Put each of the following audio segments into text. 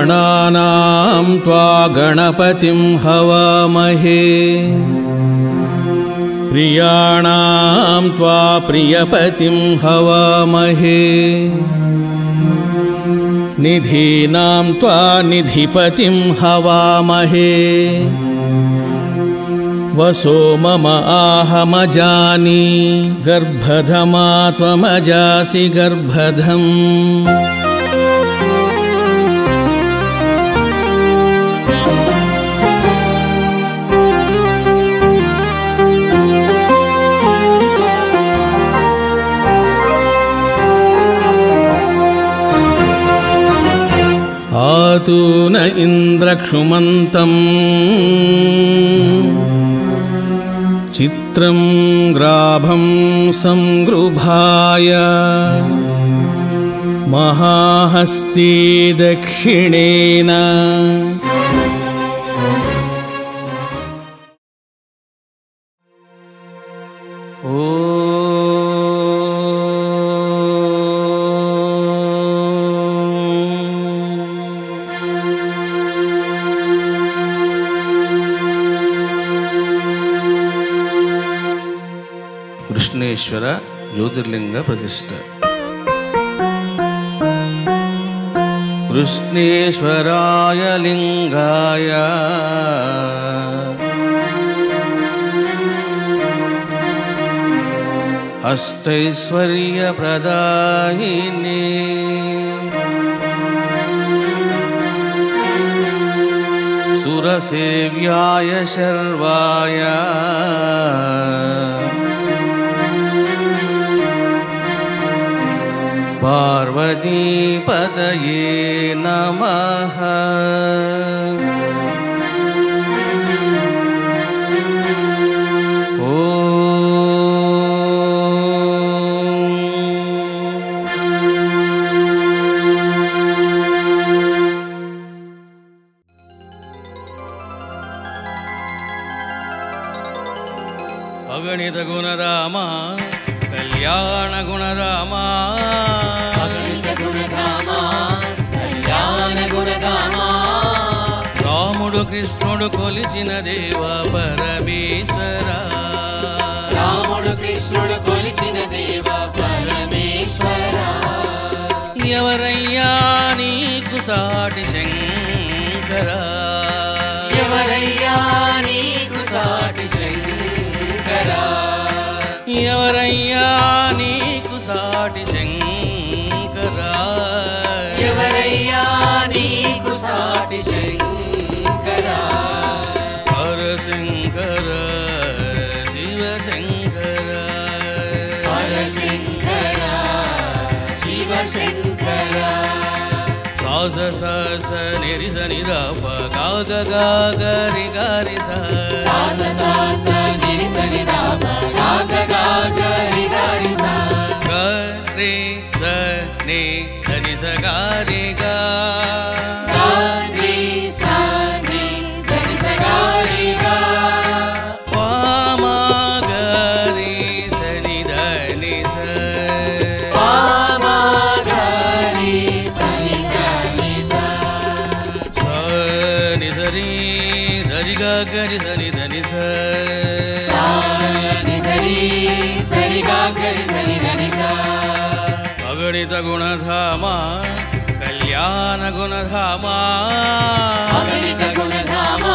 गणानां त्वा गणपतिं हवामहे प्रियाणां त्वा प्रियपतिं हवामहे निधीनां त्वा निधिपतिं हवामहे वसो मम आहमजानि गर्भधमा त्वमजासि गर्भधम् आतून इन्द्रक्षुमन्तम् चित्रं ग्राभं संगृभाय महाहस्ती दक्षिणेन कृष्णेश्वर ज्योतिर्लिंग प्रतिष्ठा कृष्णेश्वराय लिंगाय अष्टैश्वर्यप्रदायिने सुरसेव्याय शर्वाय पार्वतीपतये नमः। अगणित गुणधाम कल्याण गुणधाम రాముడు కృష్ణుడు కొలిచిన దేవ పరమేశ్వర రాముడు కృష్ణుడు కొలిచిన దేవ పరమేశ్వర ఎవరయ్యా నీకు సాటి శంకర ఎవరయ్యా నీకు సాటి శంకర ఎవరయ్యా నీకు సాటి శంకర ఎవరయ్యా నీకు సాటి శంకర హర శంకర శివ శంకర హర శంకర శివ శంకర సాస సాస నిరిస నిరప గాగ గాగరి గారి సాస సాస నిరిస నిరప గాగ గాగరి గారి సా గరి స ని ధని స గారి గా గారి స ని ధని స గారి గా పామ గరి స ని ధని స పామ గరి స ని ధని స స ని ధరి సరి గా గరి స ని ధని స సా ని సరి సరి గా గరి స ని ధని స అగణిత గుణధామ కళ్యాణ గుణధామ అగణిత గుణధామ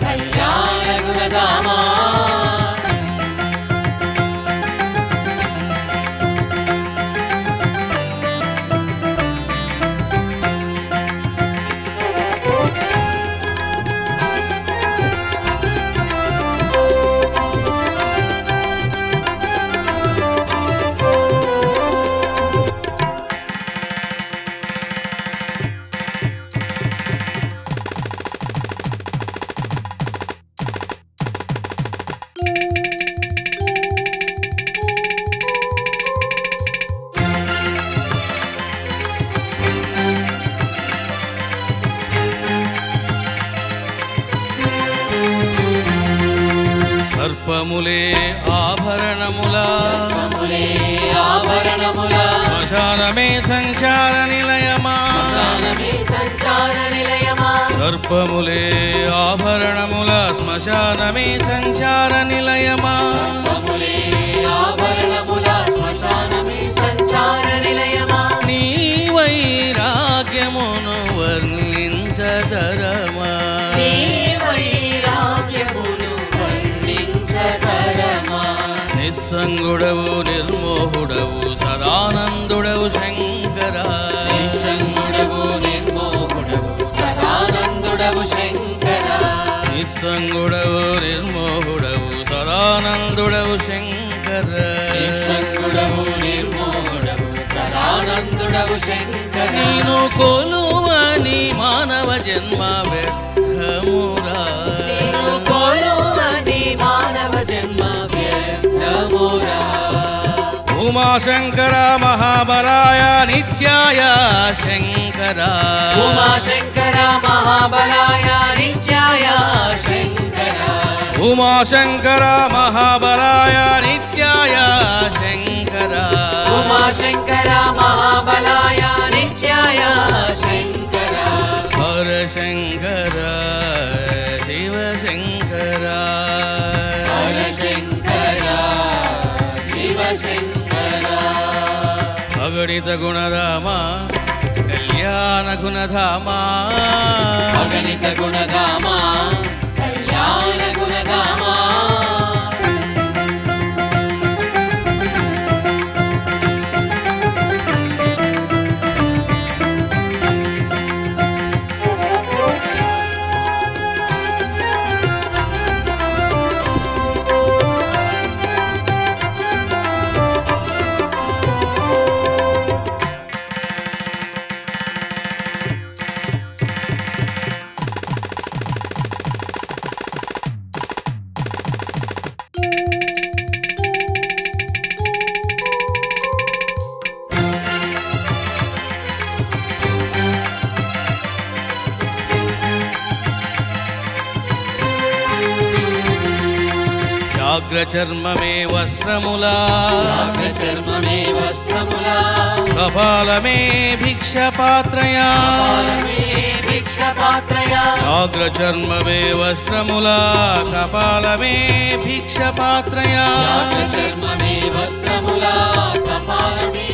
కళ్యాణ గుణధామ సర్పములే ఆభ ఆభరణముల సర్వములే ఆభరణముల శ్మశానమే సంచార నిలయమా శ్మశానమే సంచార నిలయమా సర్పములే ఆభరణముల శ్మశానమే సంచార నిలయమా సర్వములే ఆభరణముల శ్మశానమే సంచార నిలయమా నీ వైరాగ్యమును వర్ణించదరమా నీ వైరాగ్యమును వర్ణించదరమా నిస్సంగుడవు నిర్మోహుడవు సదానందుడవు శంకరా నిస్సంగుడవు నిర్మోహుడవు సదానందుడవు శంకరా నిస్సంగుడవు నిర్మోహుడవు సదానందుడవు శంకరా నిస్సంగుడవు నిర్మోహుడవు సదానందుడవు శంకరా నేను కొలువని మానవ జన్మ వ్యర్థమురా నేను కొలువని మానవ జన్మ వ్యర్థమురా ఉమాశంకర మహాబలాయ నిత్యాయ శంకర ఉమాశంకర మహాబలాయ నిత్యాయ శంకర ఉమాశంకర మహాబలాయ నిత్యాయ శంకర ఉమాశంకర మహాబలాయ నిత్యాయ శంకర హర శంకర శివ శంకర హర శంకర శివ శంకర అగణిత గుణధామ కళ్యాణ గుణధామా అగణిత గుణధామా కళ్యాణ గుణధామా వ్యాఘ్రచర్మమే వస్త్రములా చర్మమే వస్త్రములా కపాలమే భిక్షపాత్రయా పాలమే భిక్షపాత్రయా వ్యాఘ్రచర్మమే వస్త్రములా కపాలమే భిక్షపాత్రయా చర్మమే వస్త్రములా కపాలమే